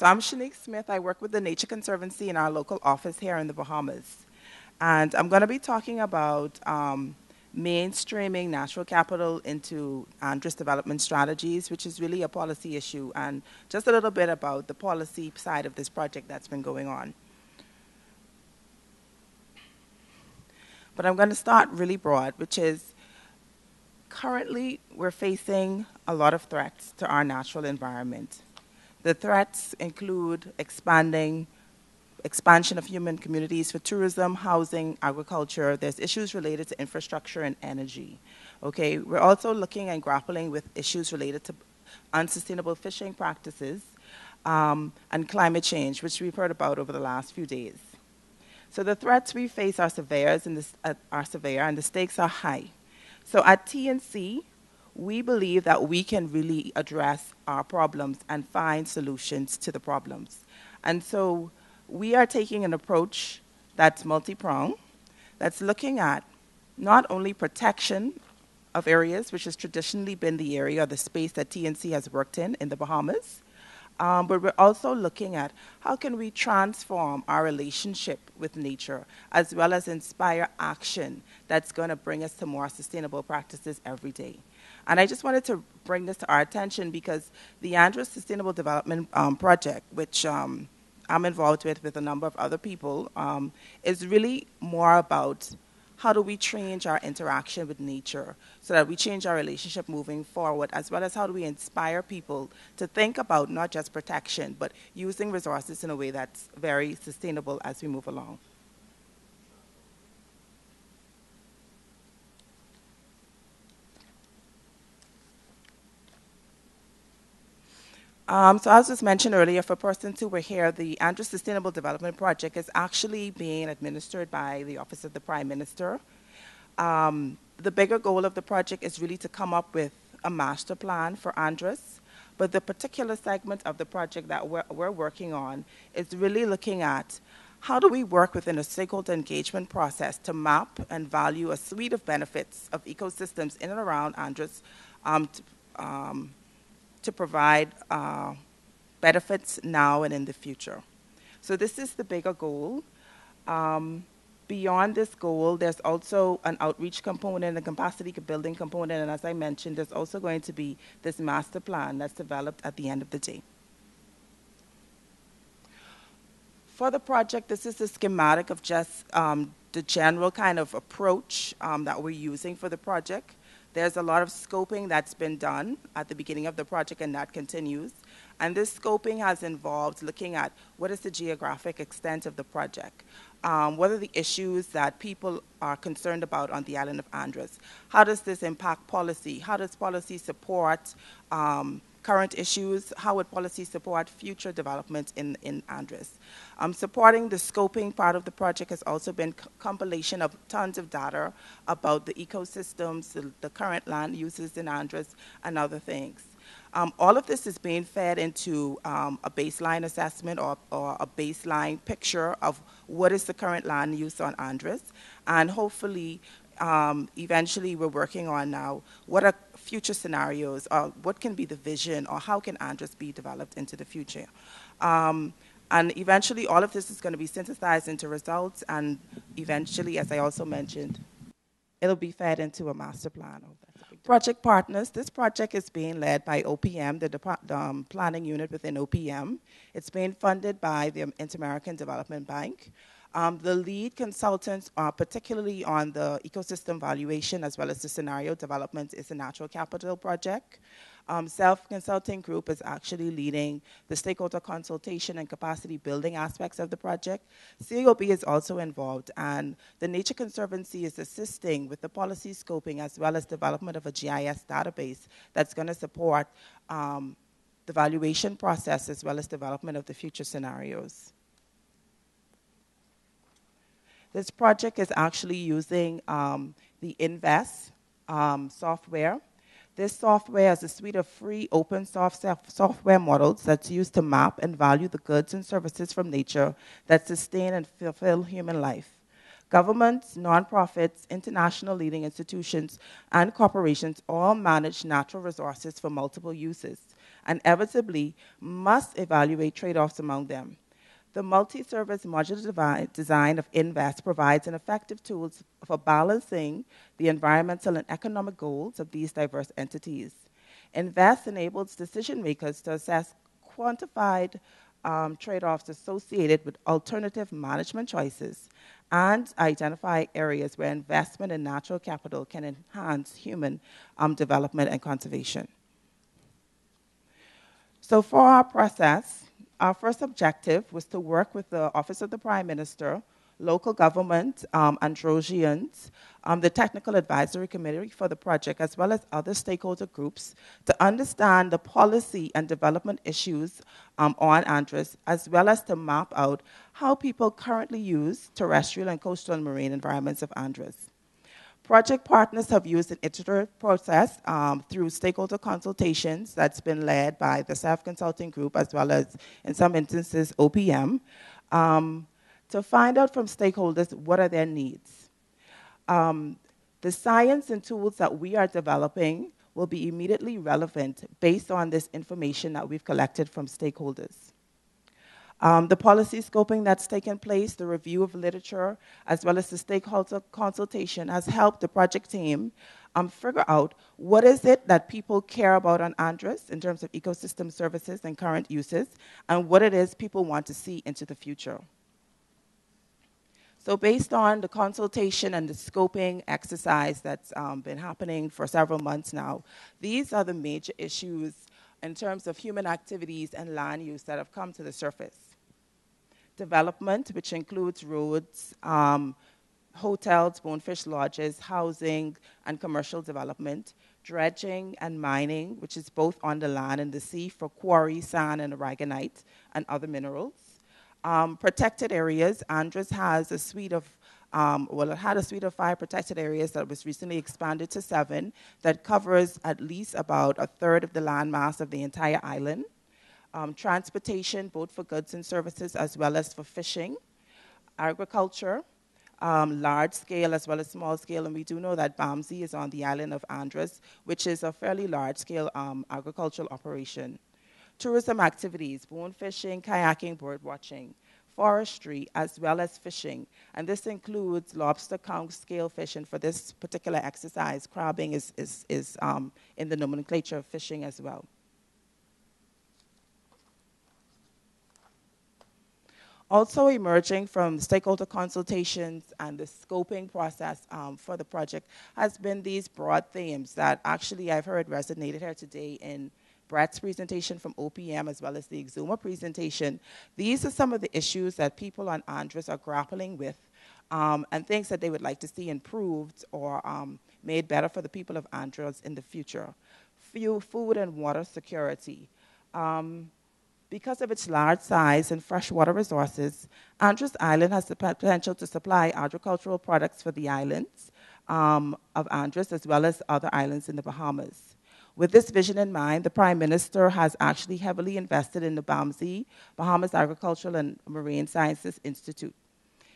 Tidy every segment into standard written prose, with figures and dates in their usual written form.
So I'm Shenique Smith. I work with the Nature Conservancy in our local office here in the Bahamas. And I'm going to be talking about mainstreaming natural capital into Andros development strategies, which is really a policy issue, and just a little bit about the policy side of this project that's been going on. But I'm going to start really broad, which is currently we're facing a lot of threats to our natural environment. The threats include expansion of human communities for tourism, housing, agriculture. There's issues related to infrastructure and energy. Okay, we're also looking and grappling with issues related to unsustainable fishing practices and climate change, which we've heard about over the last few days. So the threats we face are severe, and the stakes are high. So at TNC, we believe that we can really address our problems and find solutions to the problems. And so we are taking an approach that's multi-pronged, that's looking at not only protection of areas, which has traditionally been the area or the space that TNC has worked in the Bahamas, but we're also looking at how can we transform our relationship with nature as well as inspire action that's going to bring us to more sustainable practices every day. And I just wanted to bring this to our attention because the Andros Sustainable Development Project, which I'm involved with a number of other people, is really more about how do we change our interaction with nature so that we change our relationship moving forward, as well as how do we inspire people to think about not just protection, but using resources in a way that's very sustainable as we move along. So as was mentioned earlier, for persons who were here, the Andros Sustainable Development Project is actually being administered by the Office of the Prime Minister. The bigger goal of the project is really to come up with a master plan for Andros, but the particular segment of the project that we're working on is really looking at how do we work within a stakeholder engagement process to map and value a suite of benefits of ecosystems in and around Andros to provide benefits now and in the future. So this is the bigger goal. Beyond this goal, there's also an outreach component, a capacity building component, and as I mentioned, there's also going to be this master plan that's developed at the end of the day. For the project, this is a schematic of just the general kind of approach that we're using for the project. There's a lot of scoping that's been done at the beginning of the project, and that continues. And this scoping has involved looking at what is the geographic extent of the project, what are the issues that people are concerned about on the island of Andros, how does this impact policy, how does policy support current issues, how would policy support future development in Andros. Supporting the scoping part of the project has also been compilation of tons of data about the ecosystems, the current land uses in Andros, and other things. All of this is being fed into a baseline assessment or a baseline picture of what is the current land use on Andros, and hopefully eventually we're working on now what are future scenarios, or what can be the vision, or how can Andros be developed into the future. And eventually all of this is going to be synthesized into results, and eventually, as I also mentioned, it'll be fed into a master plan. Project partners, this project is being led by OPM, the planning unit within OPM. It's being funded by the Inter-American Development Bank. The lead consultants, particularly on the ecosystem valuation as well as the scenario development, is the Natural Capital Project. Self-consulting group is actually leading the stakeholder consultation and capacity building aspects of the project. COB is also involved, and the Nature Conservancy is assisting with the policy scoping as well as development of a GIS database that's going to support the valuation process as well as development of the future scenarios. This project is actually using the Invest software. This software is a suite of free open source software models that's used to map and value the goods and services from nature that sustain and fulfill human life. Governments, nonprofits, international leading institutions, and corporations all manage natural resources for multiple uses. and inevitably must evaluate trade-offs among them. The multi-service modular design of INVEST provides an effective tool for balancing the environmental and economic goals of these diverse entities. INVEST enables decision makers to assess quantified trade-offs associated with alternative management choices and identify areas where investment in natural capital can enhance human development and conservation. So for our process, our first objective was to work with the Office of the Prime Minister, local government, Androsians, the Technical Advisory Committee for the project, as well as other stakeholder groups, to understand the policy and development issues on Andros, as well as to map out how people currently use terrestrial and coastal and marine environments of Andros. Project partners have used an iterative process through stakeholder consultations that's been led by the self-consulting group, as well as, in some instances, OPM, to find out from stakeholders what are their needs. The science and tools that we are developing will be immediately relevant based on this information that we've collected from stakeholders. The policy scoping that's taken place, the review of literature, as well as the stakeholder consultation has helped the project team figure out what is it that people care about on Andros in terms of ecosystem services and current uses, and what it is people want to see into the future. So based on the consultation and the scoping exercise that's been happening for several months now, these are the major issues in terms of human activities and land use that have come to the surface. Development, which includes roads, hotels, bonefish lodges, housing, and commercial development. Dredging and mining, which is both on the land and the sea for quarry, sand, and aragonite, and other minerals. Protected areas, Andros has a suite of, it had a suite of 5 protected areas that was recently expanded to 7 that covers at least about a third of the landmass of the entire island. Transportation, both for goods and services, as well as for fishing. Agriculture, large scale as well as small scale, and we do know that BAMSI is on the island of Andros, which is a fairly large scale agricultural operation. Tourism activities, bone fishing, kayaking, bird watching, forestry, as well as fishing. And this includes lobster count scale fishing. For this particular exercise, crabbing is in the nomenclature of fishing as well. Also emerging from stakeholder consultations and the scoping process for the project has been these broad themes that actually I've heard resonated here today in Brett's presentation from OPM as well as the Exuma presentation. These are some of the issues that people on Andros are grappling with and things that they would like to see improved or made better for the people of Andros in the future. Food and water security. Because of its large size and freshwater resources, Andros Island has the potential to supply agricultural products for the islands of Andros as well as other islands in the Bahamas. With this vision in mind, the Prime Minister has actually heavily invested in the BAMSI, Bahamas Agricultural and Marine Sciences Institute.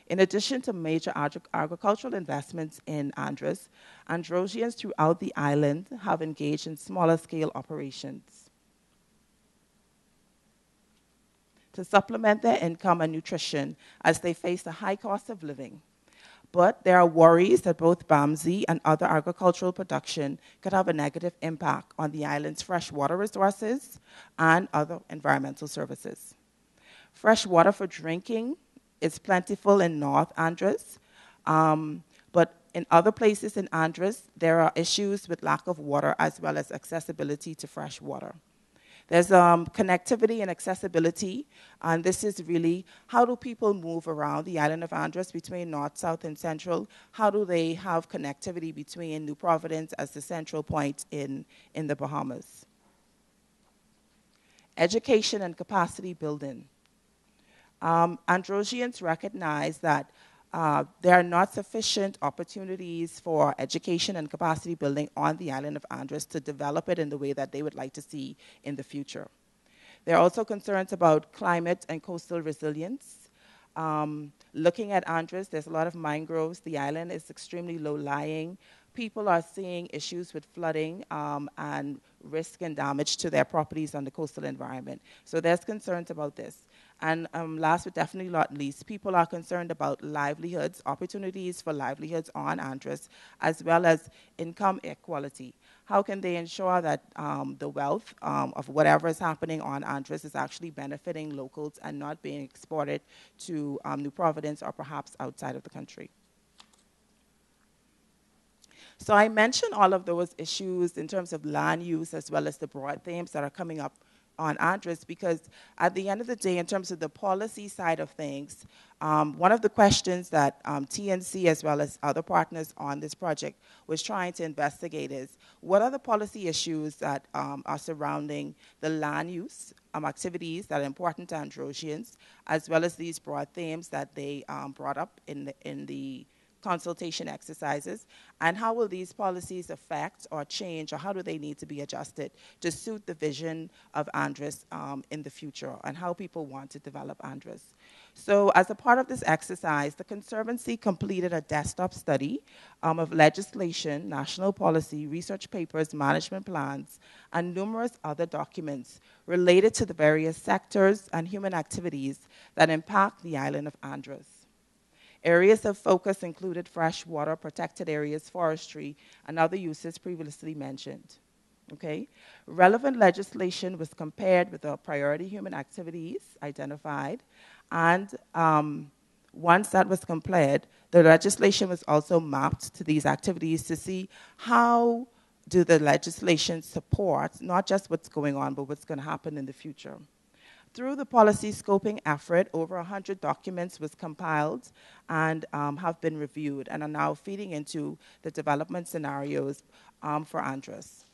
In addition to major agricultural investments in Andros, Androsians throughout the island have engaged in smaller scale operations to supplement their income and nutrition as they face the high cost of living. But there are worries that both BAMSI and other agricultural production could have a negative impact on the island's freshwater resources and other environmental services. Fresh water for drinking is plentiful in North Andros, but in other places in Andros, there are issues with lack of water as well as accessibility to fresh water. There's connectivity and accessibility, and this is really how do people move around the island of Andros between north, south, and central? How do they have connectivity between New Providence as the central point in the Bahamas? Education and capacity building. Androsians recognize that there are not sufficient opportunities for education and capacity building on the island of Andros to develop it in the way that they would like to see in the future. There are also concerns about climate and coastal resilience. Looking at Andros, there's a lot of mangroves. The island is extremely low-lying. People are seeing issues with flooding and risk and damage to their properties on the coastal environment. So there's concerns about this. And last but definitely not least, people are concerned about livelihoods, opportunities for livelihoods on Andros, as well as income equality. How can they ensure that the wealth of whatever is happening on Andros is actually benefiting locals and not being exported to New Providence or perhaps outside of the country? So I mentioned all of those issues in terms of land use as well as the broad themes that are coming up on Andros, because at the end of the day, in terms of the policy side of things, one of the questions that TNC as well as other partners on this project was trying to investigate is, what are the policy issues that are surrounding the land use activities that are important to Androsians, as well as these broad themes that they brought up in the consultation exercises, and how will these policies affect or change, or how do they need to be adjusted to suit the vision of Andros in the future, and how people want to develop Andros. So as a part of this exercise, the Conservancy completed a desktop study of legislation, national policy, research papers, management plans, and numerous other documents related to the various sectors and human activities that impact the island of Andros. Areas of focus included freshwater, protected areas, forestry, and other uses previously mentioned. Okay? Relevant legislation was compared with the priority human activities identified, and once that was completed, the legislation was also mapped to these activities to see how do the legislation support not just what's going on, but what's going to happen in the future. Through the policy scoping effort, over 100 documents was compiled and have been reviewed and are now feeding into the development scenarios for Andros.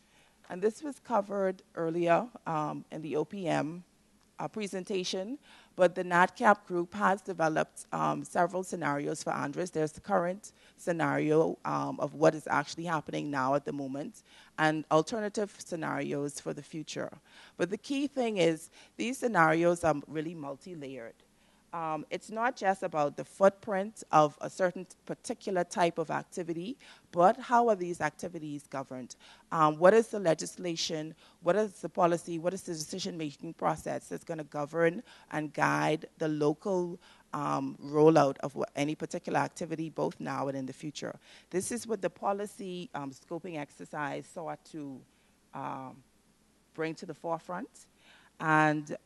And this was covered earlier in the OPM presentation, but the NatCap group has developed several scenarios for Andros. There's the current scenario of what is actually happening now at the moment, and alternative scenarios for the future. But the key thing is these scenarios are really multi-layered. It's not just about the footprint of a certain particular type of activity, but how are these activities governed? What is the legislation? What is the policy? What is the decision-making process that's going to govern and guide the local rollout of any particular activity, both now and in the future? This is what the policy scoping exercise sought to bring to the forefront. And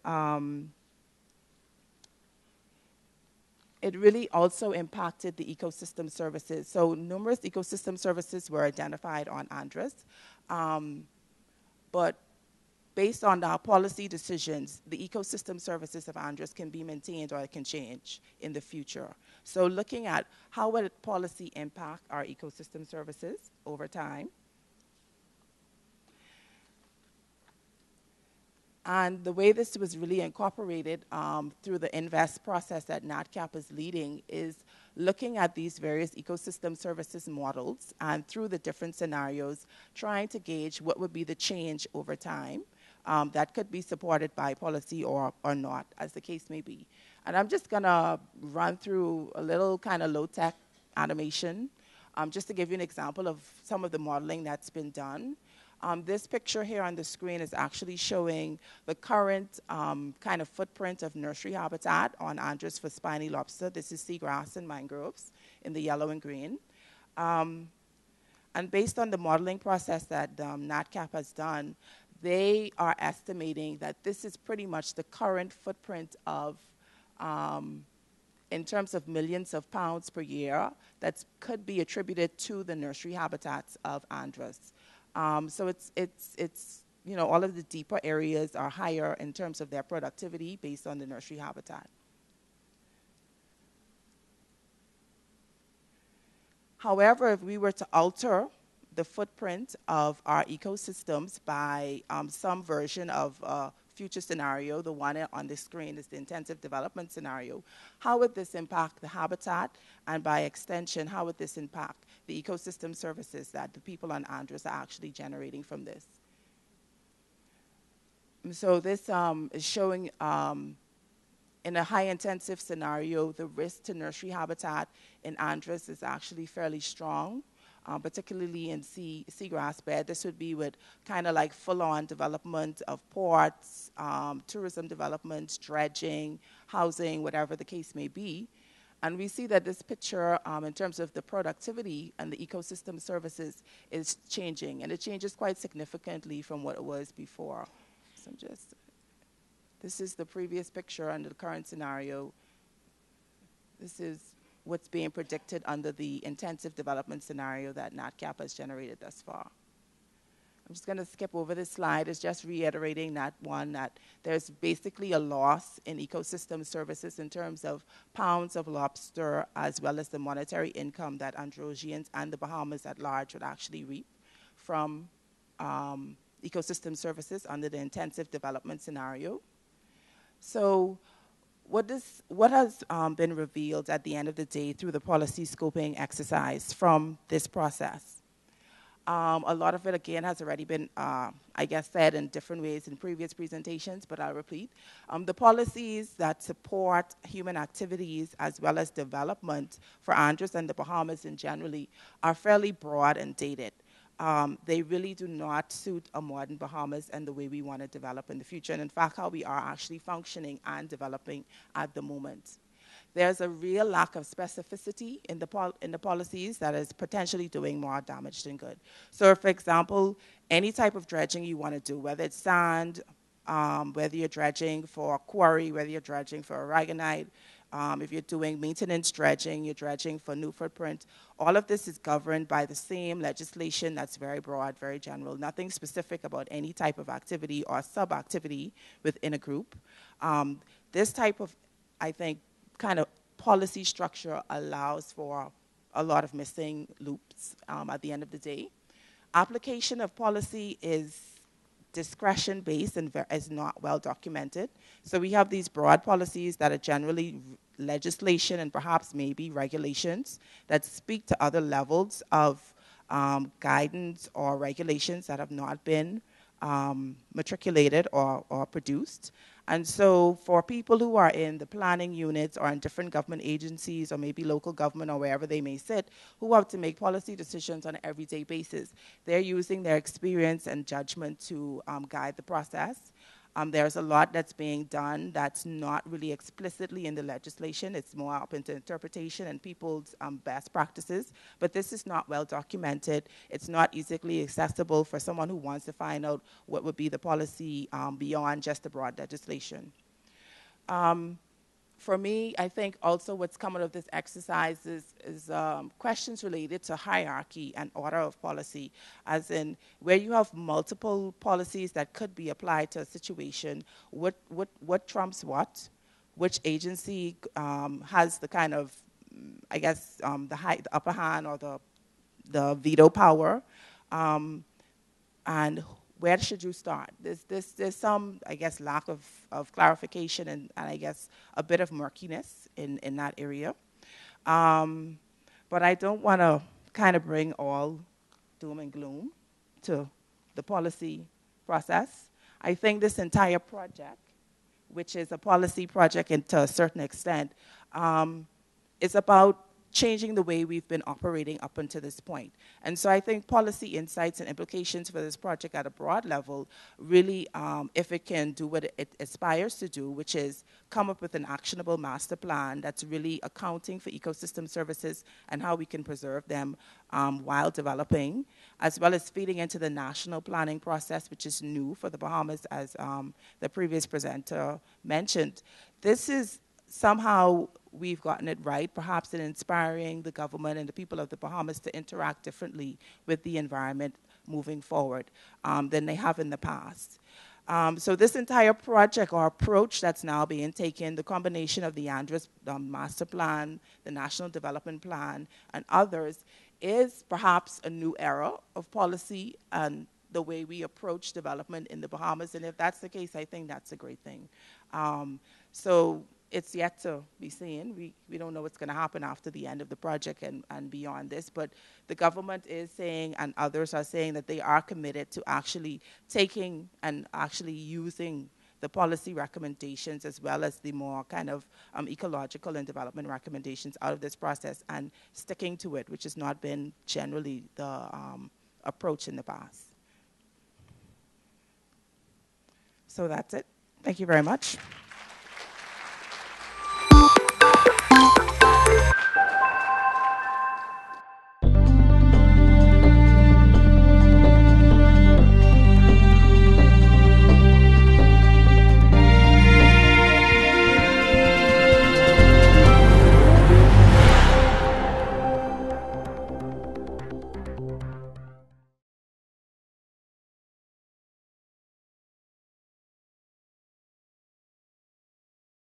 it really also impacted the ecosystem services. So numerous ecosystem services were identified on Andros, but based on our policy decisions, the ecosystem services of Andros can be maintained or it can change in the future. So looking at how will policy impact our ecosystem services over time. And the way this was really incorporated through the INVEST process that NatCap is leading is looking at these various ecosystem services models and through the different scenarios, trying to gauge what would be the change over time that could be supported by policy or not, as the case may be. And I'm just going to run through a little kind of low-tech animation just to give you an example of some of the modeling that's been done. This picture here on the screen is actually showing the current kind of footprint of nursery habitat on Andros for spiny lobster. This is seagrass and mangroves in the yellow and green. And based on the modeling process that NatCap has done, they are estimating that this is pretty much the current footprint of, in terms of millions of pounds per year, that could be attributed to the nursery habitats of Andros. So it's you know, all of the deeper areas are higher in terms of their productivity based on the nursery habitat. However, if we were to alter the footprint of our ecosystems by some version of a future scenario, the one on the screen is the intensive development scenario, how would this impact the habitat? And by extension, how would this impact the ecosystem services that the people on Andros are actually generating from this? So this is showing in a high-intensive scenario, the risk to nursery habitat in Andros is actually fairly strong. particularly in seagrass bed. This would be with kind of like full-on development of ports, tourism development, dredging, housing, whatever the case may be. And we see that this picture, in terms of the productivity and the ecosystem services, is changing. And it changes quite significantly from what it was before. So this is the previous picture under the current scenario. This is what's being predicted under the intensive development scenario that NatCap has generated thus far. I'm just going to skip over this slide. It's just reiterating that there's basically a loss in ecosystem services in terms of pounds of lobster, as well as the monetary income that Androsians and the Bahamas at large would actually reap from ecosystem services under the intensive development scenario. So what has been revealed at the end of the day through the policy scoping exercise from this process? A lot of it, again, has already been, I guess, said in different ways in previous presentations, but I'll repeat. The policies that support human activities as well as development for Andros and the Bahamas in generally are fairly broad and dated. They really do not suit a modern Bahamas and the way we want to develop in the future, and in fact, how we are actually functioning and developing at the moment. There's a real lack of specificity in the policies that is potentially doing more damage than good. So, for example, any type of dredging you want to do, whether it's sand, whether you're dredging for a quarry, whether you're dredging for aragonite, if you're doing maintenance dredging, you're dredging for new footprint, all of this is governed by the same legislation that's very broad, very general, nothing specific about any type of activity or sub-activity within a group. This type of, I think, kind of policy structure allows for a lot of missing loops at the end of the day. Application of policy is discretion-based and is not well documented. So we have these broad policies that are generally legislation and perhaps maybe regulations that speak to other levels of guidance or regulations that have not been matriculated or produced. And so for people who are in the planning units or in different government agencies or maybe local government or wherever they may sit, who have to make policy decisions on an everyday basis, they're using their experience and judgment to guide the process. There's a lot that's being done that's not really explicitly in the legislation. It's more up into interpretation and people's best practices. But this is not well documented. It's not easily accessible for someone who wants to find out what would be the policy beyond just the broad legislation. For me, I think also what's come out of this exercise is questions related to hierarchy and order of policy, as in where you have multiple policies that could be applied to a situation, what trumps what, which agency has the kind of, I guess, the upper hand or the veto power, and where should you start? There's some, I guess, lack of clarification and I guess a bit of murkiness in that area. But I don't want to kind of bring all doom and gloom to the policy process. I think this entire project, which is a policy project and to a certain extent, is about changing the way we've been operating up until this point. And so I think policy insights and implications for this project at a broad level really, if it can do what it aspires to do, which is come up with an actionable master plan that's really accounting for ecosystem services and how we can preserve them while developing, as well as feeding into the national planning process, which is new for the Bahamas, as the previous presenter mentioned. This is somehow we've gotten it right, perhaps in inspiring the government and the people of the Bahamas to interact differently with the environment moving forward than they have in the past. So this entire project or approach that's now being taken, the combination of the Andros Master Plan, the National Development Plan, and others, is perhaps a new era of policy and the way we approach development in the Bahamas. And if that's the case, I think that's a great thing. So it's yet to be seen. We don't know what's going to happen after the end of the project and beyond this, but the government is saying, and others are saying, that they are committed to actually taking and actually using the policy recommendations as well as the more kind of ecological and development recommendations out of this process and sticking to it, which has not been generally the approach in the past. So that's it. Thank you very much.